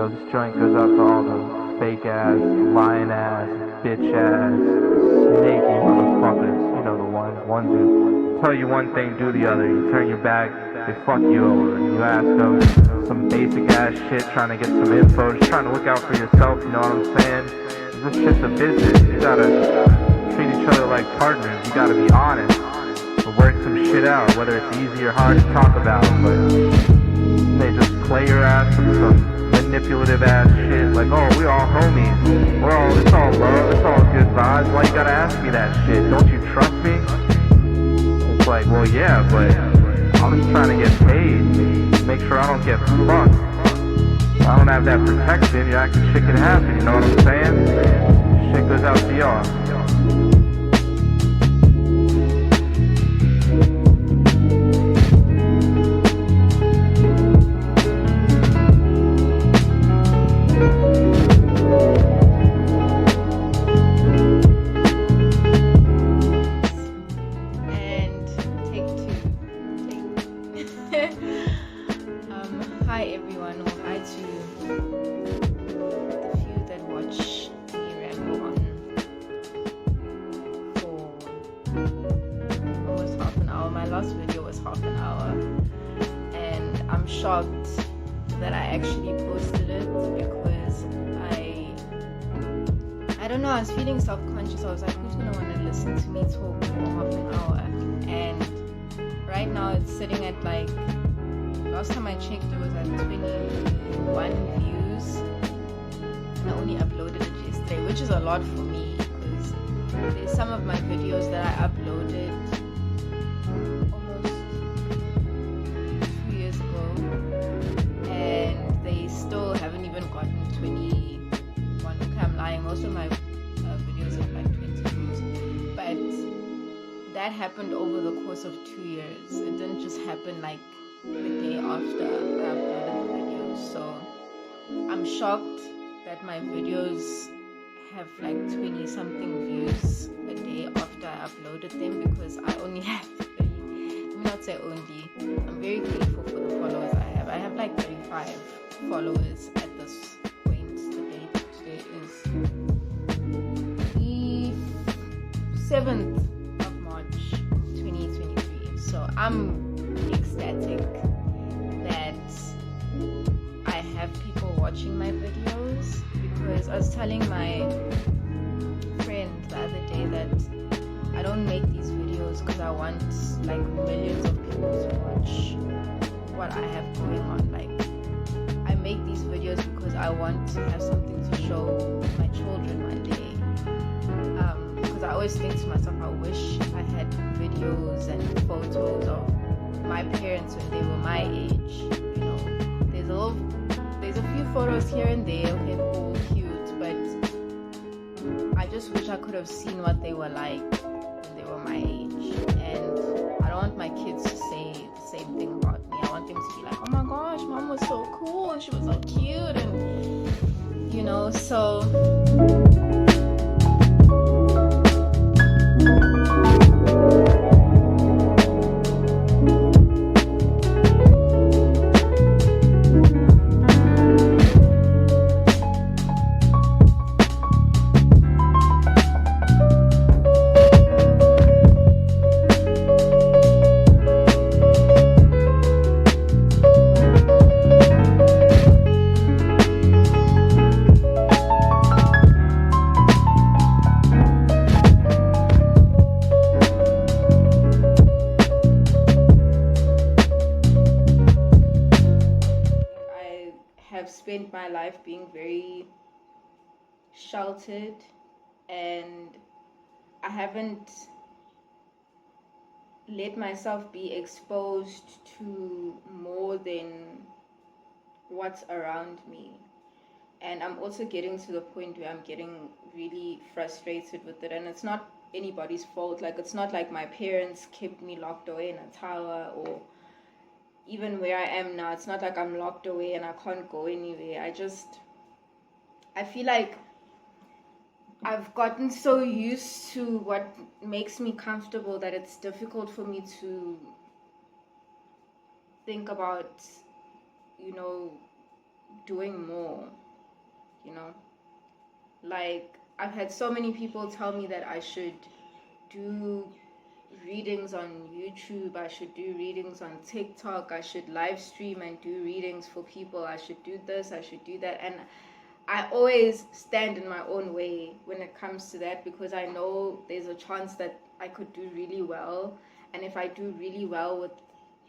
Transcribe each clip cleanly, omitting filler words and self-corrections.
Yo, this joint goes out to all the fake ass, lying ass, bitch ass, snaky motherfuckers. You know the ones who tell you one thing, do the other. You turn your back, they fuck you over. You ask them some basic ass shit, trying to get some info, just trying to look out for yourself. You know what I'm saying? This shit's a business. You gotta treat each other like partners. You gotta be honest. Work some shit out, whether it's easy or hard to talk about, but they just play your ass with some manipulative ass shit, like, oh, we all homies, it's all love, it's all good vibes, why you gotta ask me that shit, don't you trust me? It's like, well, yeah, but I'm just trying to get paid, make sure I don't get fucked. If I don't have that protection, your acting shit can happen, you know what I'm saying? Shit goes out to y'all. Hi everyone, or hi to the few that watch me ramble on for almost half an hour. My last video was half an hour, and I'm shocked that I actually posted it because I don't know, I was feeling self-conscious. I was like, who's gonna want to listen to me talk for half an hour? And right now it's sitting at like, last time I checked it was at 21 views, and I only uploaded it yesterday, which is a lot for me because there's some of my videos that I uploaded almost 2 years ago and they still haven't even gotten 21. Okay, I'm lying, most of my videos have like 20 views, but that happened over the course of 2 years. It didn't just happen like the day after I uploaded the videos. So I'm shocked that my videos have like 20 something views a day after I uploaded them, because I only have 30. Let me not say only, I'm very grateful for the followers I have. I have like 35 followers at this point. Today is the 7th of March 2023. So I'm ecstatic that I have people watching my videos, because I was telling my friend the other day that I don't make these videos because I want like millions of people to watch what I have going on. Like, I make these videos because I want to have something to show my children one day. Because I always think to myself, I wish I had videos and photos of my parents when they were my age. You know, there's a few photos here and there, okay, cool, cute, but I just wish I could have seen what they were like when they were my age. And I don't want my kids to say the same thing about me. I want them to be like, oh my gosh, mom was so cool, she was so cute, and you know, so spent my life being very sheltered, and I haven't let myself be exposed to more than what's around me. And I'm also getting to the point where I'm getting really frustrated with it, and it's not anybody's fault. Like, it's not like my parents kept me locked away in a tower, or even where I am now, it's not like I'm locked away and I can't go anywhere. I feel like I've gotten so used to what makes me comfortable that it's difficult for me to think about, doing more, you know? Like, I've had so many people tell me that I should do readings on YouTube, I should do readings on TikTok, I should live stream and do readings for people, I should do this, I should do that. And I always stand in my own way when it comes to that, because I know there's a chance that I could do really well. And if I do really well with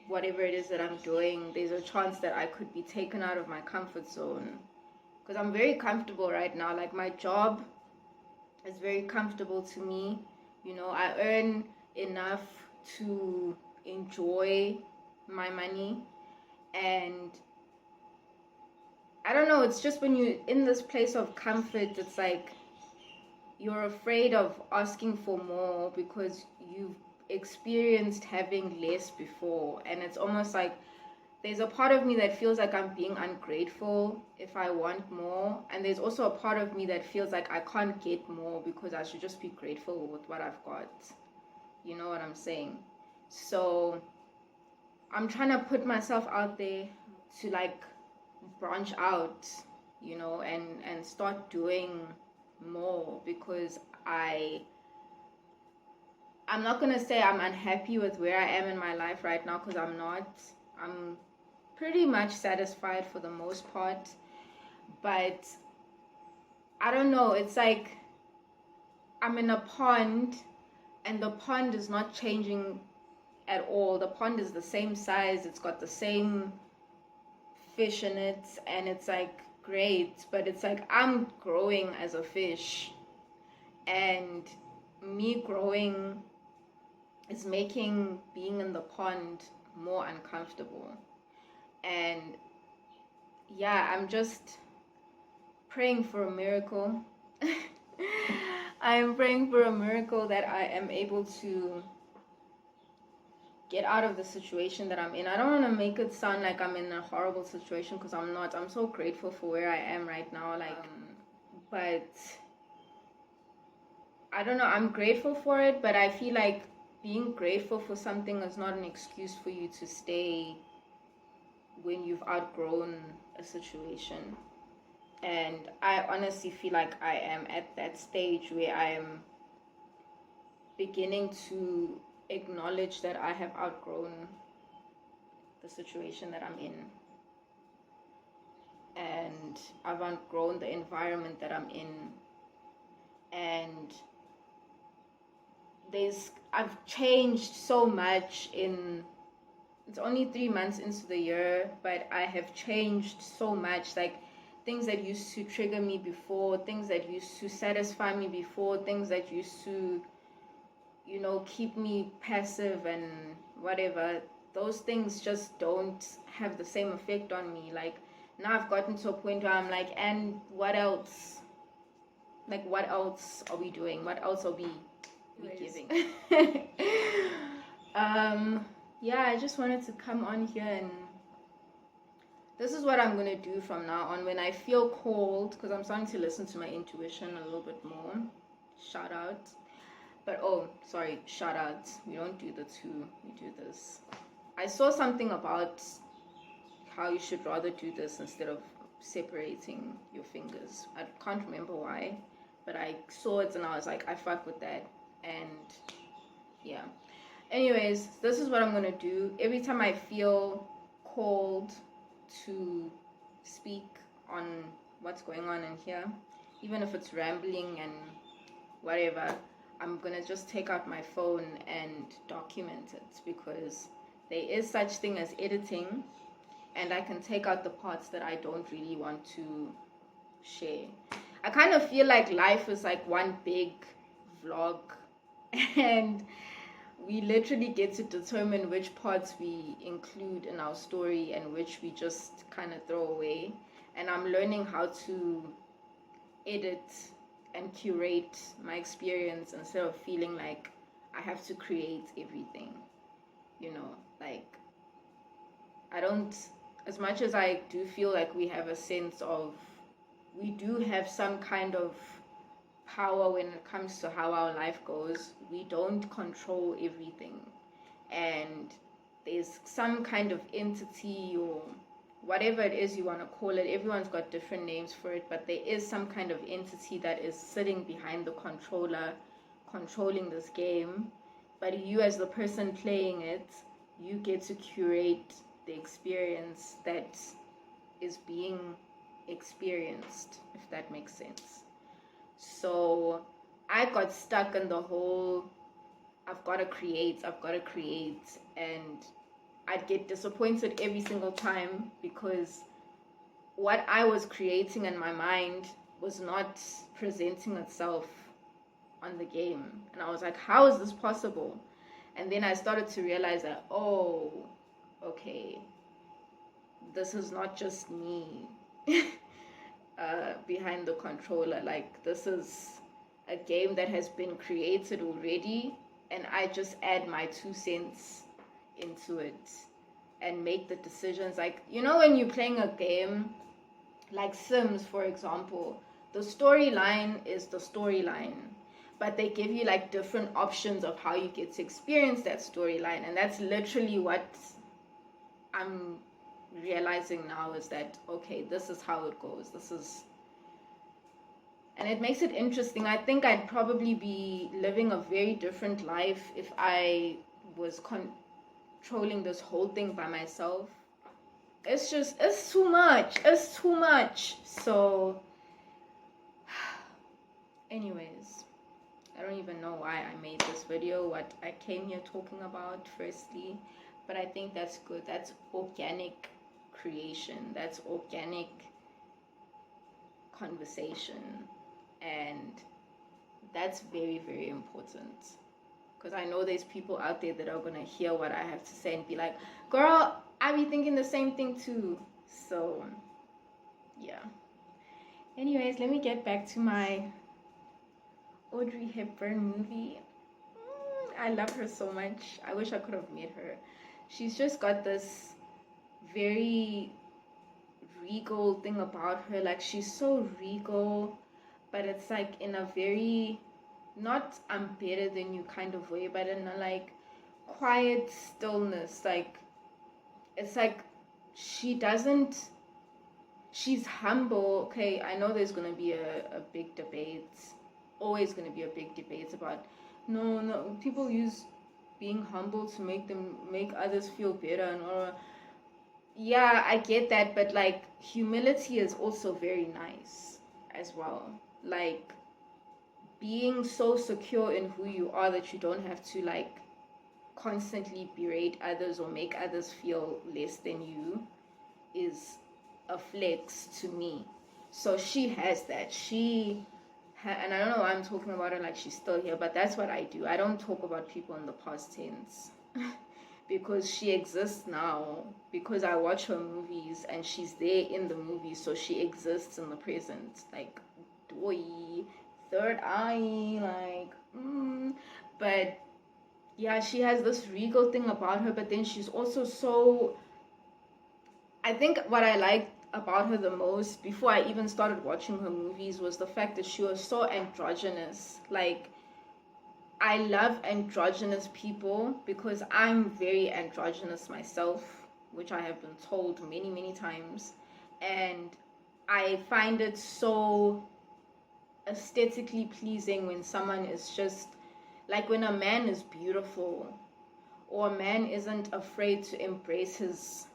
whatever it is that I'm doing, there's a chance that I could be taken out of my comfort zone. Because I'm very comfortable right now. Like, my job is very comfortable to me. You know, I earn enough to enjoy my money. And I don't know, it's just when you're in this place of comfort, it's like you're afraid of asking for more because you've experienced having less before. And it's almost like there's a part of me that feels like I'm being ungrateful if I want more. And there's also a part of me that feels like I can't get more because I should just be grateful with what I've got. You know what I'm saying? So I'm trying to put myself out there to like branch out, you know, and start doing more, because I'm not gonna say I'm unhappy with where I am in my life right now, because I'm not. I'm pretty much satisfied for the most part, but I don't know, it's like I'm in a pond and the pond is not changing at all. The pond is the same size, it's got the same fish in it, and it's like great, but it's like I'm growing as a fish, and me growing is making being in the pond more uncomfortable. And yeah, I'm just praying for a miracle. I am praying for a miracle that I am able to get out of the situation that I'm in. I don't want to make it sound like I'm in a horrible situation, because I'm not. I'm so grateful for where I am right now. But I don't know. I'm grateful for it, but I feel like being grateful for something is not an excuse for you to stay when you've outgrown a situation. And I honestly feel like I am at that stage where I am beginning to acknowledge that I have outgrown the situation that I'm in. And I've outgrown the environment that I'm in. And I've changed so much it's only 3 months into the year, but I have changed so much. Like, things that used to trigger me before, things that used to satisfy me before, things that used to, you know, keep me passive and whatever, those things just don't have the same effect on me. Like, now I've gotten to a point where I'm like, and what else? Like, what else are we doing? What else are we giving? Yeah, I just wanted to come on here, and this is what I'm going to do from now on. When I feel called, because I'm starting to listen to my intuition a little bit more. Shout out. But, shout out. We don't do the two, we do this. I saw something about how you should rather do this instead of separating your fingers. I can't remember why, but I saw it and I was like, I fuck with that. And yeah. Anyways, this is what I'm going to do. Every time I feel called to speak on what's going on in here, even if it's rambling and whatever, I'm going to just take out my phone and document it, because there is such thing as editing, and I can take out the parts that I don't really want to share. I kind of feel like life is like one big vlog, and we literally get to determine which parts we include in our story and which we just kind of throw away. And I'm learning how to edit and curate my experience instead of feeling like I have to create everything. You know, like, I don't, as much as I do feel like we have a sense of, we do have some kind of power when it comes to how our life goes, we don't control everything. And there's some kind of entity or whatever it is you want to call it. Everyone's got different names for it, but there is some kind of entity that is sitting behind the controller, controlling this game. But you, as the person playing it, you get to curate the experience that is being experienced, if that makes sense. So I got stuck in the whole I've got to create, and I'd get disappointed every single time because what I was creating in my mind was not presenting itself on the game. And I was like, how is this possible? And then I started to realize that, oh, okay, this is not just me behind the controller. Like, this is a game that has been created already, and I just add my 2 cents into it and make the decisions. Like, you know, when you're playing a game like Sims, for example, the storyline is the storyline, but they give you like different options of how you get to experience that storyline. And that's literally what I'm realizing now, is that, okay, this is how it goes. And it makes it interesting. I think I'd probably be living a very different life if I was controlling this whole thing by myself. It's too much. So, anyways, I don't even know why I made this video, what I came here talking about, firstly. But I think that's good. That's organic creation. That's organic conversation. And that's very, very important, because I know there's people out there that are going to hear what I have to say and be like, girl, I be thinking the same thing too. So yeah, anyways, let me get back to my Audrey Hepburn movie. I love her so much. I wish I could have met her. She's just got this very regal thing about her. Like, she's so regal, but it's like in a very, not I'm better than you kind of way, but in a like quiet stillness. Like, it's like she's humble. Okay, I know there's gonna be a big debate, always gonna be a big debate about no, people use being humble to make others feel better and all. Yeah, I get that, but like humility is also very nice as well. Like, being so secure in who you are that you don't have to like constantly berate others or make others feel less than you is a flex to me. So she has that. And I don't know why I'm talking about her like she's still here, but that's what I do. I don't talk about people in the past tense because she exists now, because I watch her movies and she's there in the movie, so she exists in the present. Like, boy, third eye, like, but yeah, she has this regal thing about her, but then she's also so, I think what I liked about her the most before I even started watching her movies was the fact that she was so androgynous. Like, I love androgynous people because I'm very androgynous myself, which I have been told many, many times, and I find it so aesthetically pleasing when someone is just like, when a man is beautiful, or a man isn't afraid to embrace his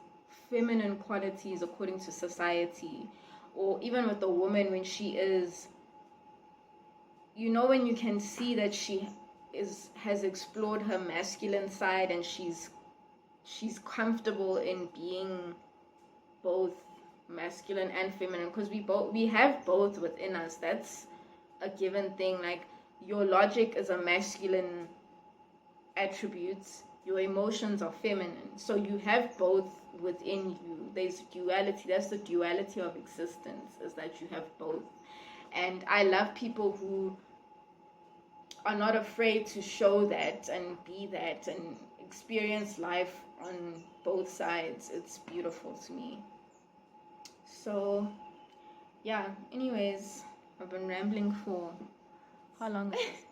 feminine qualities according to society, or even with a woman when she is, you know, when you can see that she has explored her masculine side and she's comfortable in being both masculine and feminine, because we have both within us. That's a given thing. Like, your logic is a masculine attribute, your emotions are feminine, so you have both within you. There's duality. That's the duality of existence, is that you have both. And I love people who are not afraid to show that and be that and experience life on both sides. It's beautiful to me. So yeah, anyways, I've been rambling for how long is this?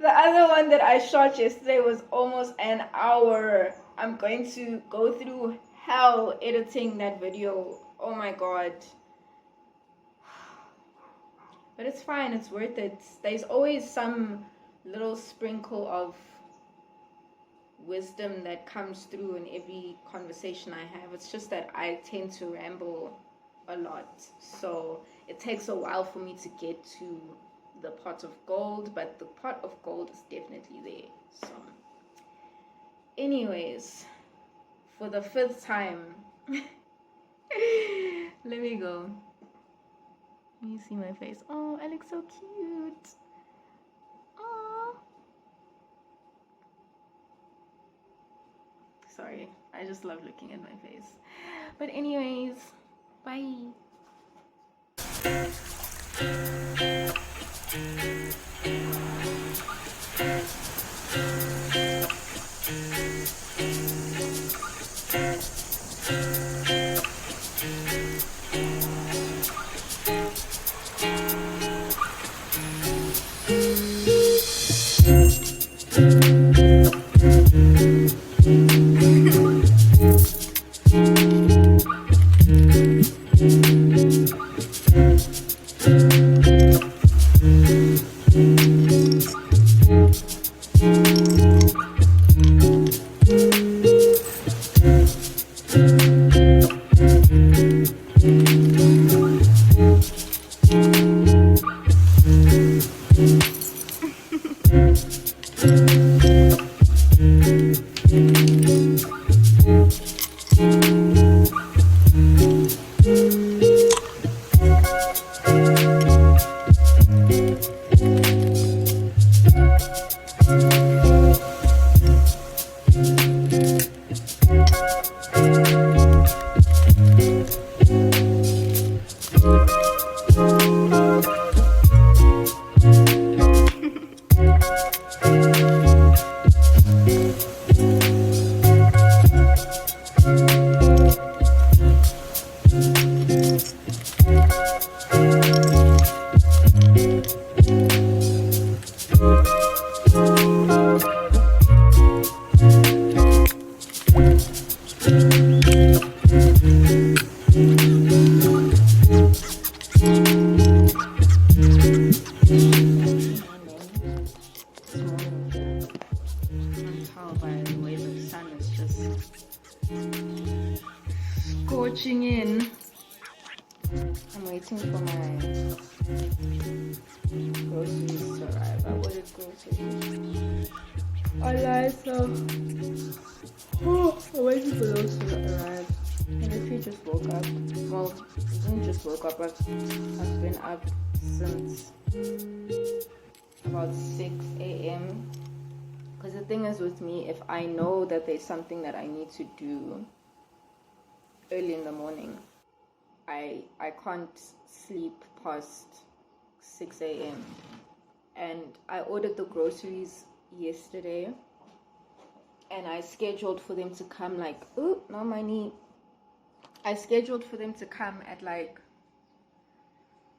The other one that I shot yesterday was almost an hour. I'm going to go through hell editing that video. Oh my god. But it's fine, it's worth it. There's always some little sprinkle of wisdom that comes through in every conversation I have. It's just that I tend to ramble a lot. So it takes a while for me to get to the pot of gold, but the pot of gold is definitely there. So anyways, for the 5th time, let me go. You see my face. Oh, I look so cute. Oh. Sorry, I just love looking at my face. But anyways, bye. Scorching in. I'm waiting for my groceries to arrive. I ordered groceries. I lied, so I'm waiting for those to arrive. And if you just woke up, well, I didn't just woke up, I've been up since about 6 a.m. Because the thing is with me, if I know that there's something that I need to do early in the morning, I can't sleep past 6 a.m. And I ordered the groceries yesterday, and I scheduled for them to come like, oh, no, my knee. I scheduled for them to come at like,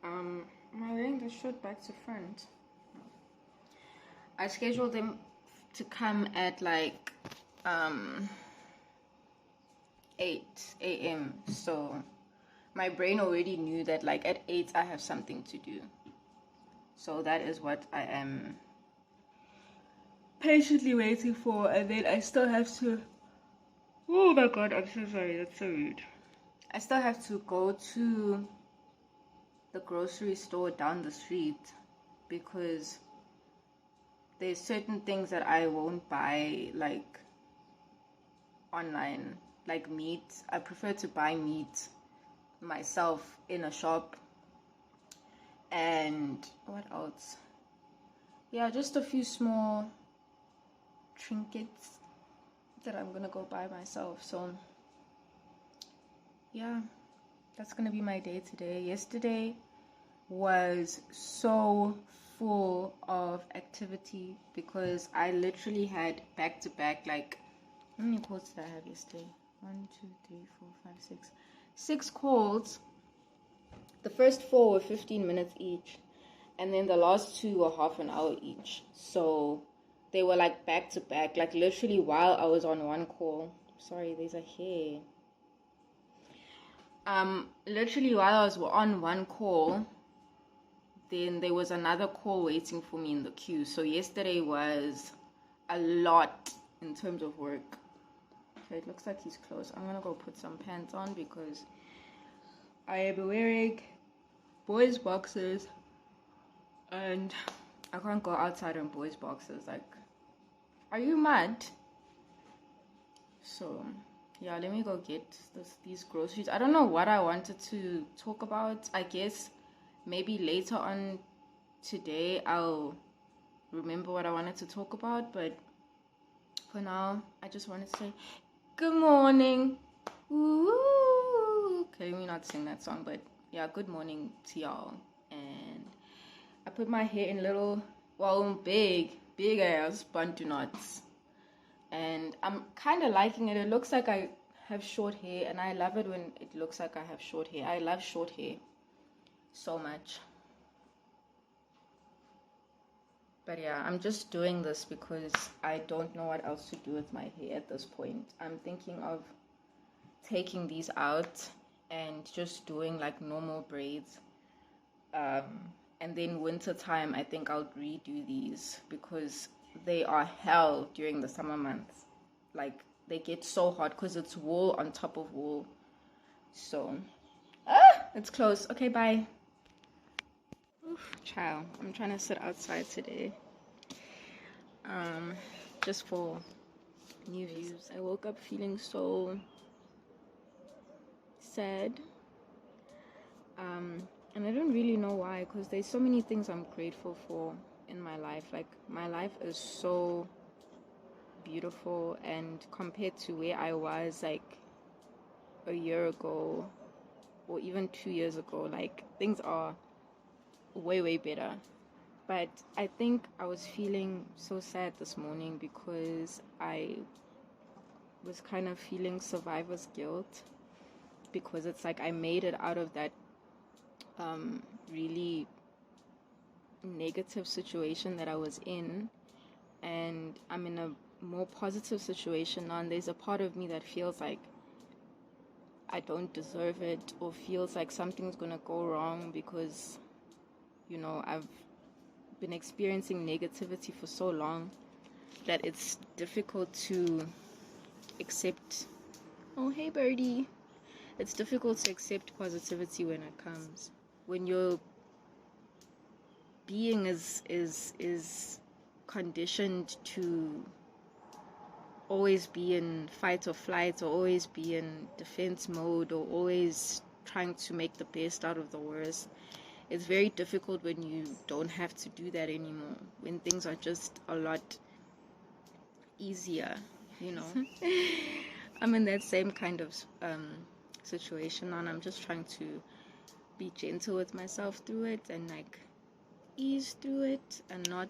am I wearing the shirt back to front? I scheduled them to come at like 8 a.m. So my brain already knew that like at 8 I have something to do. So that is what I am patiently waiting for. And then I still have to, oh my god, I'm so sorry, that's so rude. I still have to go to the grocery store down the street because there's certain things that I won't buy like online, like meat. I prefer to buy meat myself in a shop. And what else? Yeah, just a few small trinkets that I'm gonna go buy myself. So yeah, that's gonna be my day today. Yesterday was so full of activity because I literally had back to back, like, how many calls did I have yesterday? 1, 2, 3, 4, 5, 6. 6 calls. The first 4 were 15 minutes each, and then the last 2 were half an hour each. So they were like back to back, like literally while I was on one call. Sorry, there's a hair. Literally while I was on one call, then there was another call waiting for me in the queue. So yesterday was a lot in terms of work. Okay, it looks like he's close. I'm gonna go put some pants on because I am wearing boys' boxers and I can't go outside in boys' boxers. Like, are you mad? So yeah, let me go get these groceries. I don't know what I wanted to talk about. I guess maybe later on today I'll remember what I wanted to talk about, but for now I just wanted to say good morning. Woo! Okay, let me not sing that song, but yeah, good morning to y'all. And I put my hair in little, big ass bantu knots, and I'm kind of liking it. It looks like I have short hair, and I love it when it looks like I have short hair. I love short hair so much. But yeah, I'm just doing this because I don't know what else to do with my hair at this point. I'm thinking of taking these out and just doing like normal braids. And then winter time, I think I'll redo these because they are hell during the summer months. Like, they get so hot because it's wool on top of wool. So, it's close. Okay, bye. Oof, child, I'm trying to sit outside today. Just for new views. I woke up feeling so sad. And I don't really know why, because there's so many things I'm grateful for in my life. Like, my life is so beautiful, and compared to where I was like a year ago or even 2 years ago, like, things are way better. But I think I was feeling so sad this morning because I was kind of feeling survivor's guilt, because it's like I made it out of that really negative situation that I was in, and I'm in a more positive situation now, and there's a part of me that feels like I don't deserve it, or feels like something's gonna go wrong because, you know, I've been experiencing negativity for so long that it's difficult to accept. Oh, hey birdie. It's difficult to accept positivity when it comes. When your being is conditioned to always be in fight or flight, or always be in defense mode, or always trying to make the best out of the worst. It's very difficult when you don't have to do that anymore, when things are just a lot easier, you know. I'm in that same kind of situation now, and I'm just trying to be gentle with myself through it, and like ease through it, and not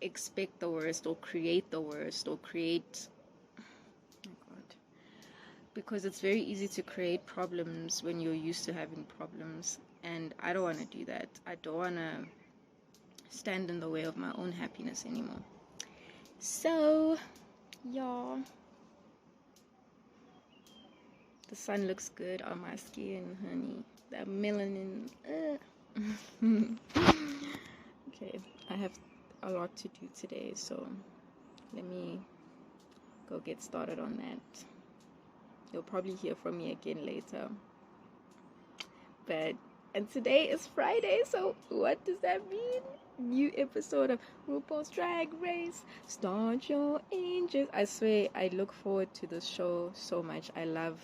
expect the worst, or create the worst, or create, oh god, because it's very easy to create problems when you're used to having problems, and I don't want to do that. I don't want to stand in the way of my own happiness anymore. So y'all, the sun looks good on my skin, honey. That melanin. Okay, I have a lot to do today, so let me go get started on that. You'll probably hear from me again later. And today is Friday, so what does that mean? New episode of RuPaul's Drag Race. Start your engines. I swear, I look forward to this show so much. I love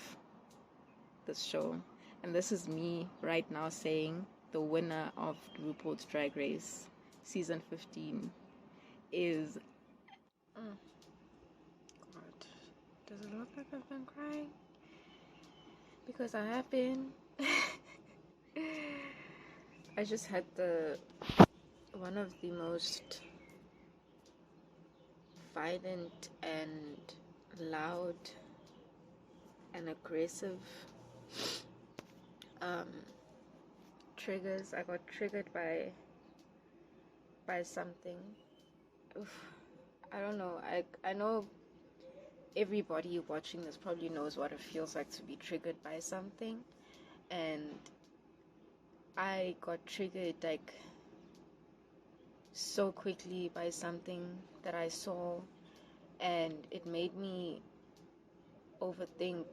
this show. And this is me right now saying the winner of RuPaul's Drag Race season 15 is... God, does it look like I've been crying? Because I have been. I just had one of the most violent and loud and aggressive triggers. I got triggered by something. Oof. I don't know. I know everybody watching this probably knows what it feels like to be triggered by something. And I got triggered like so quickly by something that I saw, and it made me overthink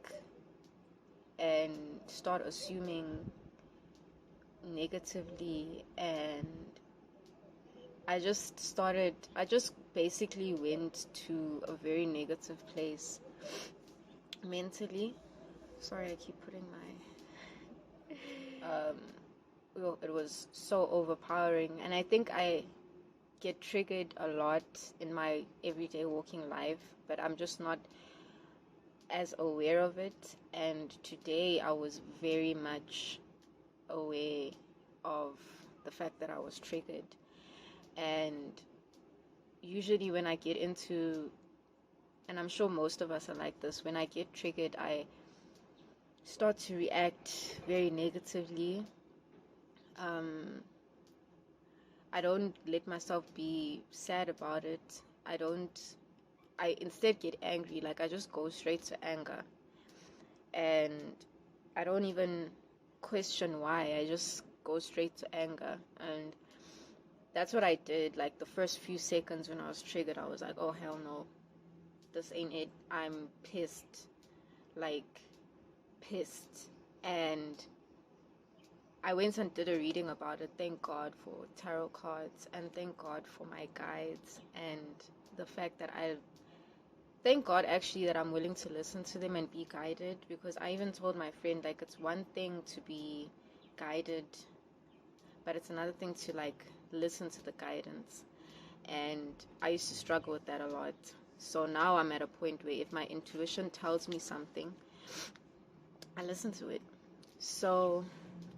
and start assuming negatively. And I just basically went to a very negative place mentally. Sorry, I keep putting my it was so overpowering, and I think I get triggered a lot in my everyday walking life, but I'm just not as aware of it. And today I was very much aware of the fact that I was triggered. And usually when I get into, and I'm sure most of us are like this, when I get triggered, I start to react very negatively. I don't let myself be sad about it. I instead get angry. Like, I just go straight to anger. And I don't even question why. I just go straight to anger. And that's what I did. Like, the first few seconds when I was triggered, I was like, oh, hell no. This ain't it. I'm pissed. Like, pissed. And I went and did a reading about it. Thank God for tarot cards, and thank God for my guides, and the fact that thank God actually that I'm willing to listen to them and be guided, because I even told my friend, like, it's one thing to be guided, but it's another thing to like listen to the guidance. And I used to struggle with that a lot. So now I'm at a point where if my intuition tells me something, I listen to it. So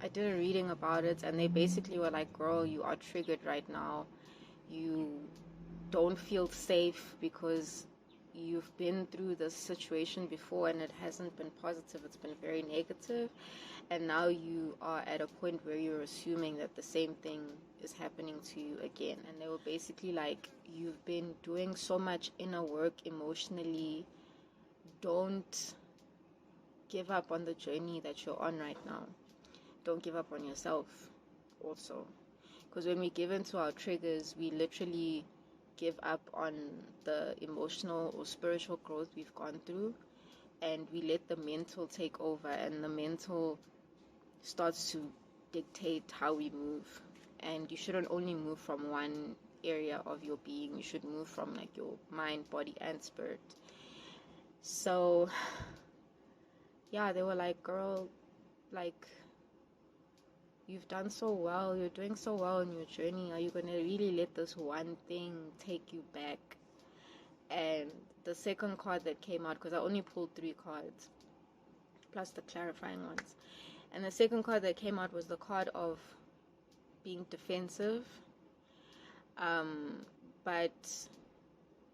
I did a reading about it, and they basically were like, girl, you are triggered right now. You don't feel safe because you've been through this situation before and it hasn't been positive. It's been very negative. And now you are at a point where you're assuming that the same thing is happening to you again. And they were basically like, you've been doing so much inner work emotionally. Don't give up on the journey that you're on right now. Don't give up on yourself also. Because when we give into our triggers, we literally give up on the emotional or spiritual growth we've gone through, and we let the mental take over, and the mental starts to dictate how we move. And you shouldn't only move from one area of your being. You should move from like your mind, body, and spirit. So yeah, they were like, girl, like, you've done so well, you're doing so well in your journey. Are you going to really let this one thing take you back? And the second card that came out, because I only pulled 3 cards, plus the clarifying ones. And the second card that came out was the card of being defensive, but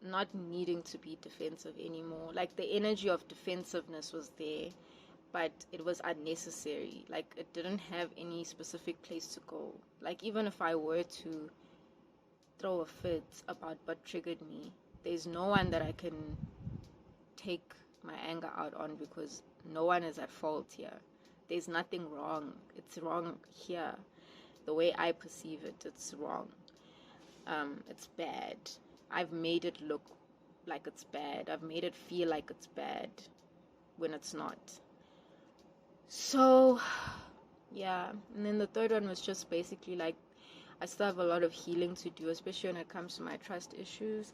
not needing to be defensive anymore. Like, the energy of defensiveness was there, but it was unnecessary. Like, it didn't have any specific place to go. Like, even if I were to throw a fit about what triggered me, there's no one that I can take my anger out on, because no one is at fault here. There's nothing wrong. It's wrong here. The way I perceive it, it's wrong. It's bad. I've made it look like it's bad. I've made it feel like it's bad when it's not. So, yeah. And then the third one was just basically like, I still have a lot of healing to do, especially when it comes to my trust issues.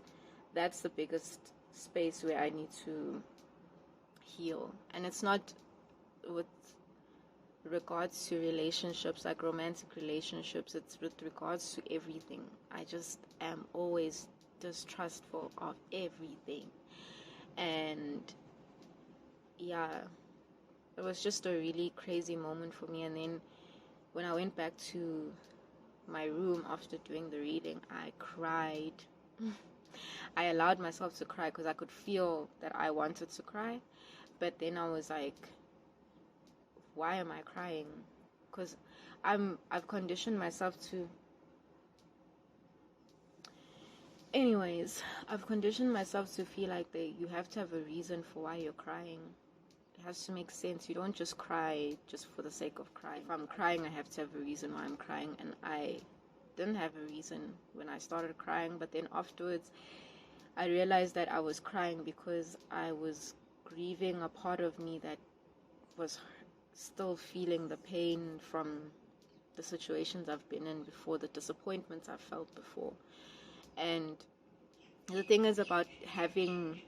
That's the biggest space where I need to heal. And it's not with regards to relationships, like romantic relationships. It's with regards to everything. I just am always distrustful of everything. And yeah, it was just a really crazy moment for me. And then when I went back to my room after doing the reading, I cried. I allowed myself to cry because I could feel that I wanted to cry. But then I was like, why am I crying? Because I've conditioned myself to Anyways, I've conditioned myself to feel like you have to have a reason for why you're crying. It has to make sense. You don't just cry just for the sake of crying. If I'm crying, I have to have a reason why I'm crying, and I didn't have a reason when I started crying, but then afterwards I realized that I was crying because I was grieving a part of me that was still feeling the pain from the situations I've been in before, the disappointments I've felt before. And the thing is about having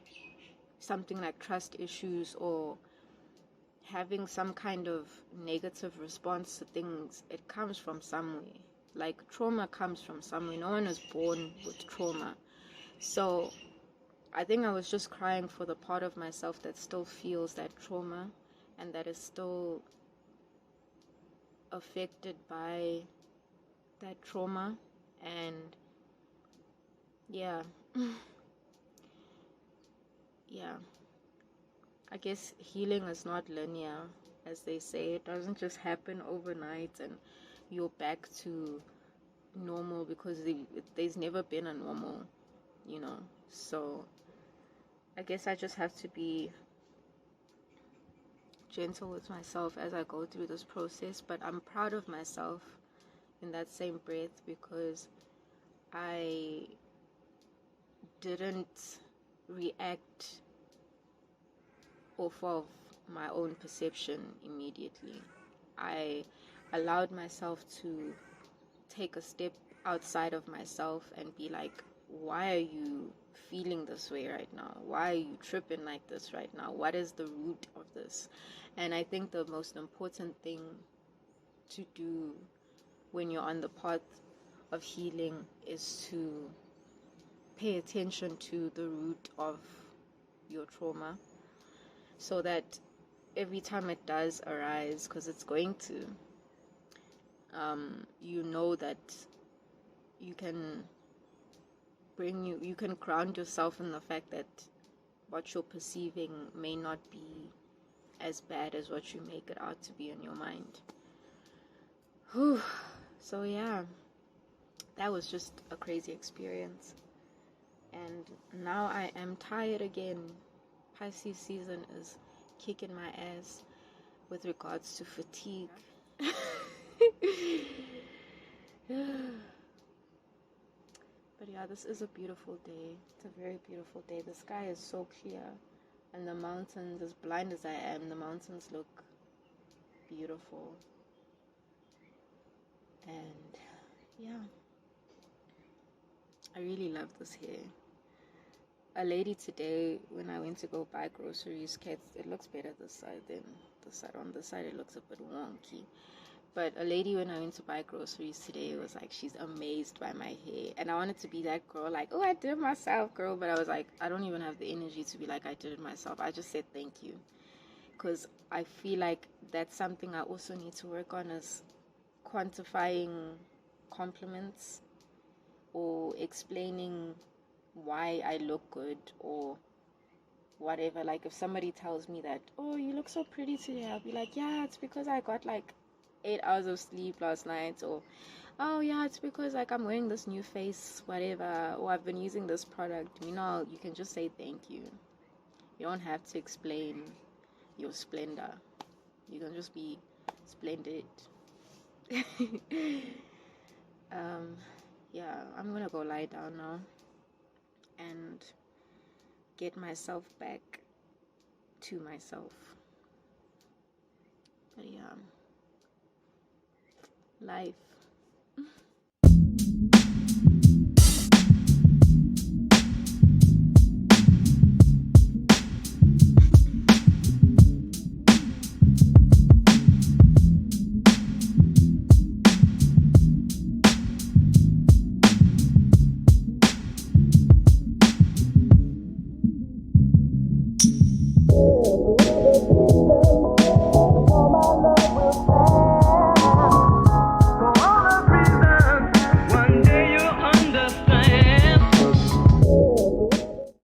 something like trust issues or having some kind of negative response to things, it comes from somewhere. Like trauma comes from somewhere. No one is born with trauma. So I think I was just crying for the part of myself that still feels that trauma and that is still affected by that trauma. And yeah, yeah, I guess healing is not linear, as they say. It doesn't just happen overnight and you're back to normal, because there's never been a normal, you know. So I guess I just have to be gentle with myself as I go through this process. But I'm proud of myself in that same breath, because I didn't react off of my own perception immediately. I allowed myself to take a step outside of myself and be like, why are you feeling this way right now? Why are you tripping like this right now? What is the root of this? And I think the most important thing to do when you're on the path of healing is to pay attention to the root of your trauma, so that every time it does arise, because it's going to, you know that you can ground yourself in the fact that what you're perceiving may not be as bad as what you make it out to be in your mind. Whew. So yeah, that was just a crazy experience. And now I am tired again. Pisces season is kicking my ass with regards to fatigue. But yeah, this is a beautiful day. It's a very beautiful day. The sky is so clear, and the mountains, as blind as I am, the mountains look beautiful. And yeah, I really love this hair. A lady today, when I went to go buy groceries, it looks better this side than this side. On this side it looks a bit wonky. But a lady, when I went to buy groceries today, was like, she's amazed by my hair. And I wanted to be that girl, like, oh, I did it myself, girl. But I was like, I don't even have the energy to be like, I did it myself. I just said thank you. Because I feel like that's something I also need to work on, is quantifying compliments or explaining why I look good or whatever. Like if somebody tells me that, oh, you look so pretty today, I'll be like, yeah, it's because I got like 8 hours of sleep last night, or oh yeah, it's because like I'm wearing this new face, whatever, or I've been using this product. You know, you can just say thank you. You don't have to explain your splendor. You can just be splendid. Yeah, I'm gonna go lie down now and get myself back to myself. But yeah, life.